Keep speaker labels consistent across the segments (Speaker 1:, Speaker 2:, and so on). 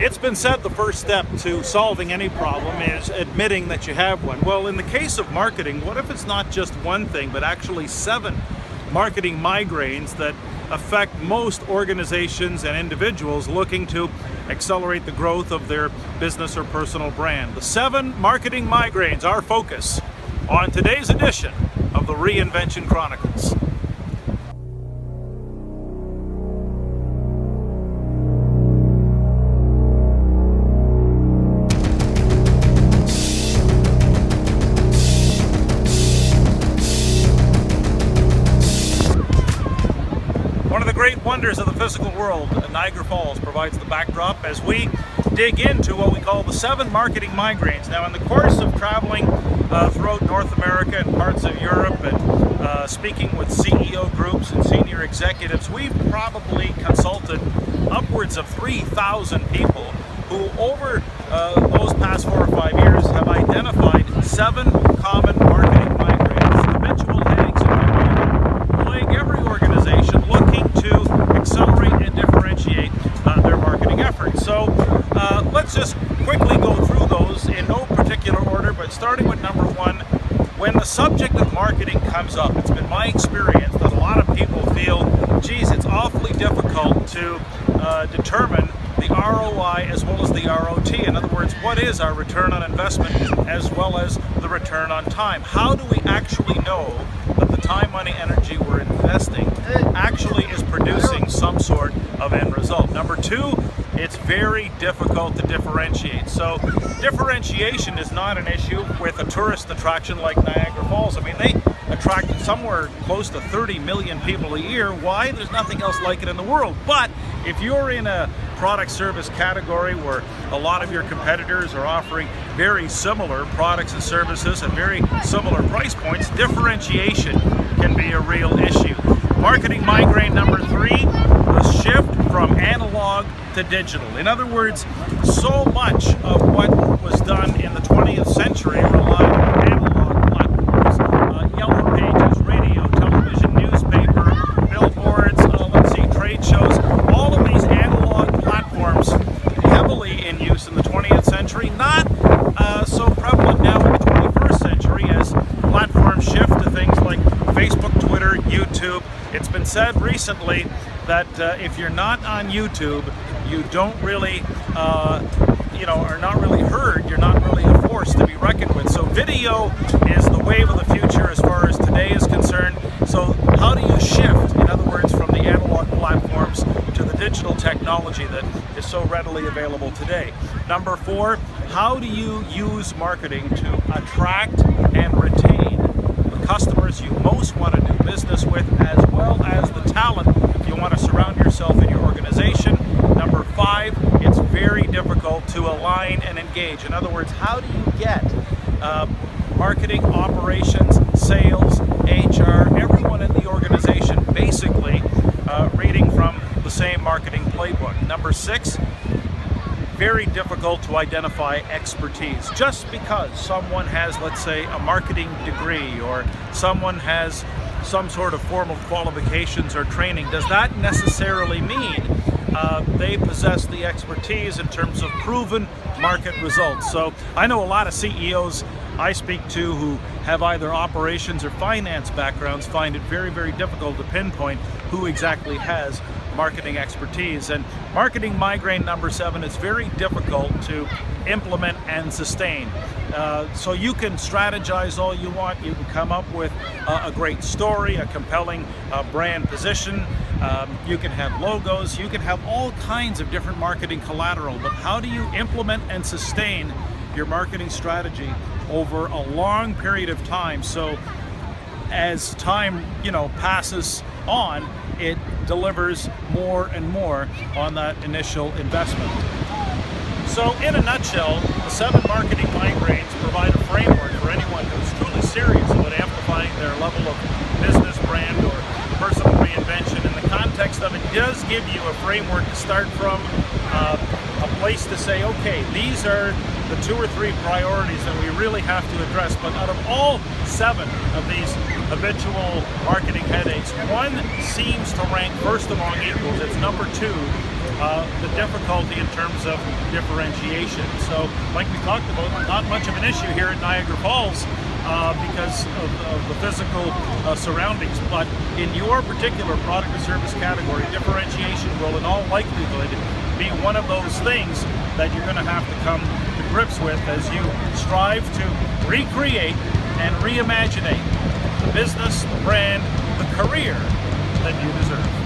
Speaker 1: It's been said the first step to solving any problem is admitting that you have one. Well, in the case of marketing, what if it's not just one thing, but actually 7 marketing migraines that affect most organizations and individuals looking to accelerate the growth of their business or personal brand? The 7 marketing migraines, our focus on today's edition of the Reinvention Chronicles. One of the great wonders of the physical world, Niagara Falls, provides the backdrop as we dig into what we call the 7 marketing migraines. Now, in the course of traveling throughout North America and parts of Europe and speaking with CEO groups and senior executives, we've probably consulted upwards of 3,000 people who over those past 4 or 5 years have identified 7 common marketing migraines, habitual headaches and plague every organization looking to accelerate and differentiate their marketing efforts. So let's just quickly go through those in no particular order, but starting with number 1, when the subject of marketing comes up, it's been my experience that a lot of people feel, geez, it's awfully difficult to determine the ROI as well as the ROT. In other words, what is our return on investment as well as the return on time? How do we actually know that the time, money, energy we're investing actually is producing some sort of end result? Number 2, it's very difficult to differentiate. So differentiation is not an issue with a tourist attraction like Niagara Falls. I mean, they attract somewhere close to 30 million people a year. Why? There's nothing else like it in the world. But if you're in a product service category where a lot of your competitors are offering very similar products and services at very similar price points, differentiation can be a real issue. Marketing migraine number 3, the shift from analog to digital. In other words, so much of what was done in the 20th century relied on analog platforms, yellow pages, radio, television, newspaper, billboards, trade shows. All of these analog platforms heavily in use in the 20th century, not so prevalent now in the 21st century as platforms shift to things like Facebook, Twitter, YouTube. It's been said recently that if you're not on YouTube, you don't really, are not really heard. You're not really a force to be reckoned with. So video is the wave of the future as far as today is concerned. So how do you shift, in other words, from the analog platforms to the digital technology that is so readily available today? Number 4, how do you use marketing to attract and retain the customers you most want to do business with, as well as the talent you want to surround yourself in your organization? Number 5, it's very difficult to align and engage. In other words, how do you get marketing, operations, sales, HR, everyone in the organization basically reading from the same marketing playbook? Number 6, very difficult to identify expertise. Just because someone has, let's say, a marketing degree or someone has some sort of formal qualifications or training, does that necessarily mean they possess the expertise in terms of proven market results? So I know a lot of CEOs I speak to who have either operations or finance backgrounds find it very, very difficult to pinpoint who exactly has marketing expertise. And marketing migraine number 7 is very difficult to implement and sustain. So you can strategize all you want, you can come up with a great story, a compelling brand position, you can have logos, you can have all kinds of different marketing collateral, but how do you implement and sustain your marketing strategy over a long period of time? So as time, passes on, it delivers more and more on that initial investment. So in a nutshell, the 7 marketing migraines provide a framework for anyone who's truly serious about amplifying their level of business, brand, or personal reinvention, and the context of it does give you a framework to start from, a place to say, okay, these are the 2 or 3 priorities that we really have to address. But out of all 7 of these habitual marketing headaches, one seems to rank first among equals. It's number 2, the difficulty in terms of differentiation. So, like we talked about, not much of an issue here at Niagara Falls because of the physical surroundings. But in your particular product or service category, differentiation will in all likelihood be one of those things that you're going to have to come to grips with as you strive to recreate and reimagine the business, the brand, the career that you deserve.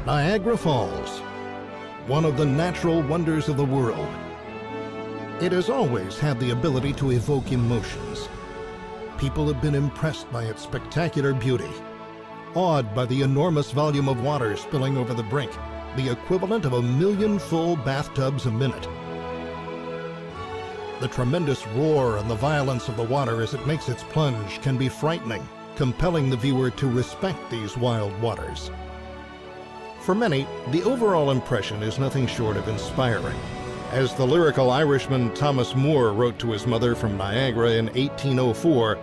Speaker 2: Niagara Falls, one of the natural wonders of the world. It has always had the ability to evoke emotions. People have been impressed by its spectacular beauty, awed by the enormous volume of water spilling over the brink, the equivalent of 1 million full bathtubs a minute. The tremendous roar and the violence of the water as it makes its plunge can be frightening, compelling the viewer to respect these wild waters. For many, the overall impression is nothing short of inspiring. As the lyrical Irishman Thomas Moore wrote to his mother from Niagara in 1804,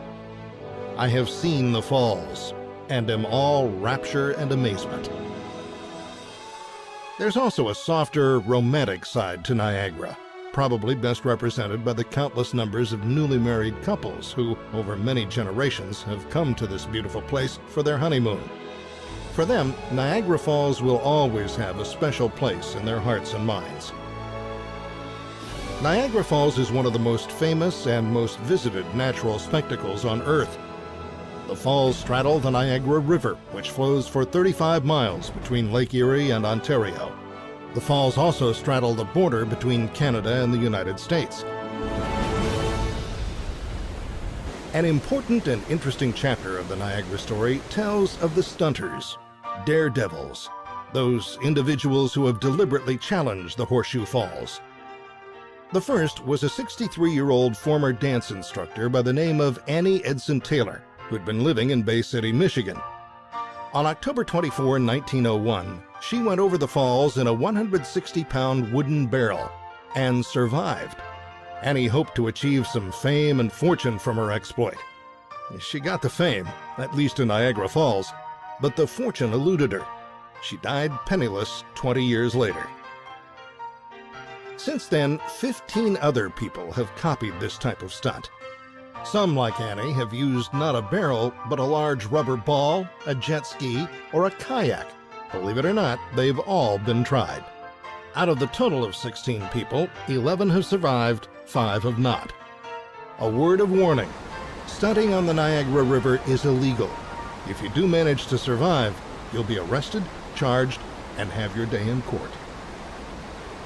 Speaker 2: "I have seen the falls, and am all rapture and amazement." There's also a softer, romantic side to Niagara, probably best represented by the countless numbers of newly married couples who, over many generations, have come to this beautiful place for their honeymoon. For them, Niagara Falls will always have a special place in their hearts and minds. Niagara Falls is one of the most famous and most visited natural spectacles on Earth. The falls straddle the Niagara River, which flows for 35 miles between Lake Erie and Ontario. The falls also straddle the border between Canada and the United States. An important and interesting chapter of the Niagara story tells of the stunters, daredevils, those individuals who have deliberately challenged the Horseshoe Falls. The first was a 63-year-old former dance instructor by the name of Annie Edson Taylor, who'd been living in Bay City, Michigan. On October 24, 1901, she went over the falls in a 160-pound wooden barrel and survived. Annie hoped to achieve some fame and fortune from her exploit. She got the fame, at least in Niagara Falls, but the fortune eluded her. She died penniless 20 years later. Since then, 15 other people have copied this type of stunt. Some, like Annie, have used not a barrel, but a large rubber ball, a jet ski, or a kayak. Believe it or not, they've all been tried. Out of the total of 16 people, 11 have survived, 5 have not. A word of warning: stunting on the Niagara River is illegal. If you do manage to survive, you'll be arrested, charged, and have your day in court.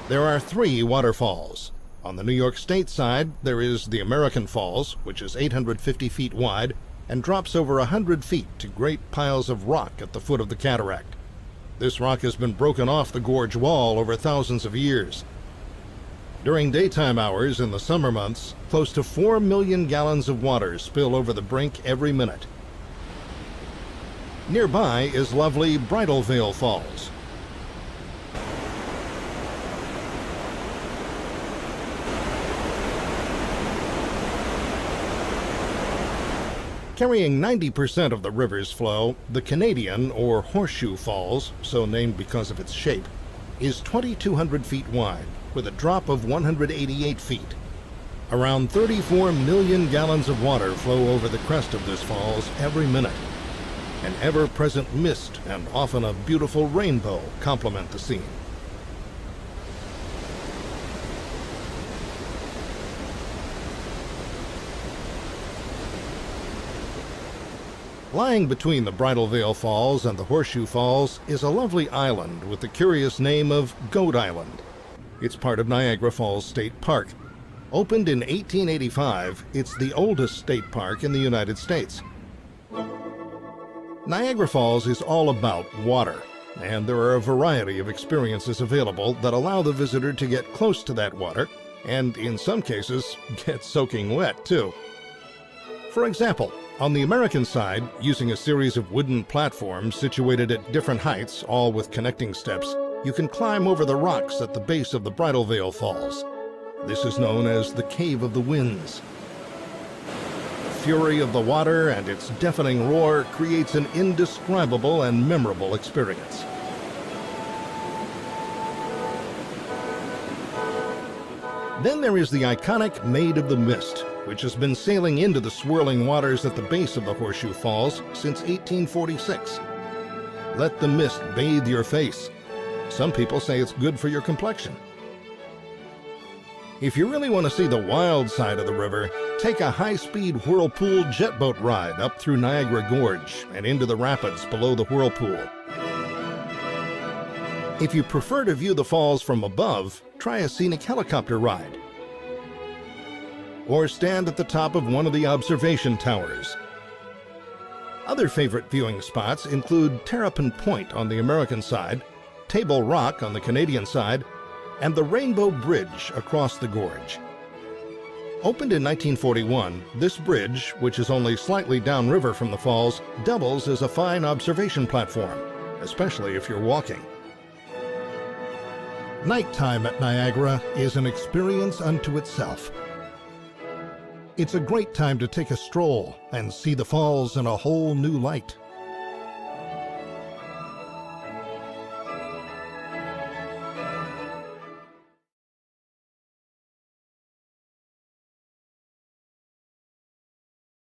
Speaker 2: There are 3 waterfalls. On the New York State side, there is the American Falls, which is 850 feet wide and drops over 100 feet to great piles of rock at the foot of the cataract. This rock has been broken off the gorge wall over thousands of years. During daytime hours in the summer months, close to 4 million gallons of water spill over the brink every minute. Nearby is lovely Bridal Veil Falls. Carrying 90% of the river's flow, the Canadian, or Horseshoe Falls, so named because of its shape, is 2,200 feet wide, with a drop of 188 feet. Around 34 million gallons of water flow over the crest of this falls every minute. An ever-present mist and often a beautiful rainbow complement the scene. Lying between the Bridal Veil Falls and the Horseshoe Falls is a lovely island with the curious name of Goat Island. It's part of Niagara Falls State Park. Opened in 1885, it's the oldest state park in the United States. Niagara Falls is all about water, and there are a variety of experiences available that allow the visitor to get close to that water, and in some cases, get soaking wet too. For example, on the American side, using a series of wooden platforms situated at different heights, all with connecting steps, you can climb over the rocks at the base of the Bridal Veil Falls. This is known as the Cave of the Winds. The fury of the water and its deafening roar creates an indescribable and memorable experience. Then there is the iconic Maid of the Mist, which has been sailing into the swirling waters at the base of the Horseshoe Falls since 1846. Let the mist bathe your face. Some people say it's good for your complexion. If you really want to see the wild side of the river, take a high-speed whirlpool jet boat ride up through Niagara Gorge and into the rapids below the whirlpool. If you prefer to view the falls from above, try a scenic helicopter ride. Or stand at the top of one of the observation towers. Other favorite viewing spots include Terrapin Point on the American side, Table Rock on the Canadian side, and the Rainbow Bridge across the gorge. Opened in 1941, this bridge, which is only slightly downriver from the falls, doubles as a fine observation platform, especially if you're walking. Nighttime at Niagara is an experience unto itself. It's a great time to take a stroll and see the falls in a whole new light.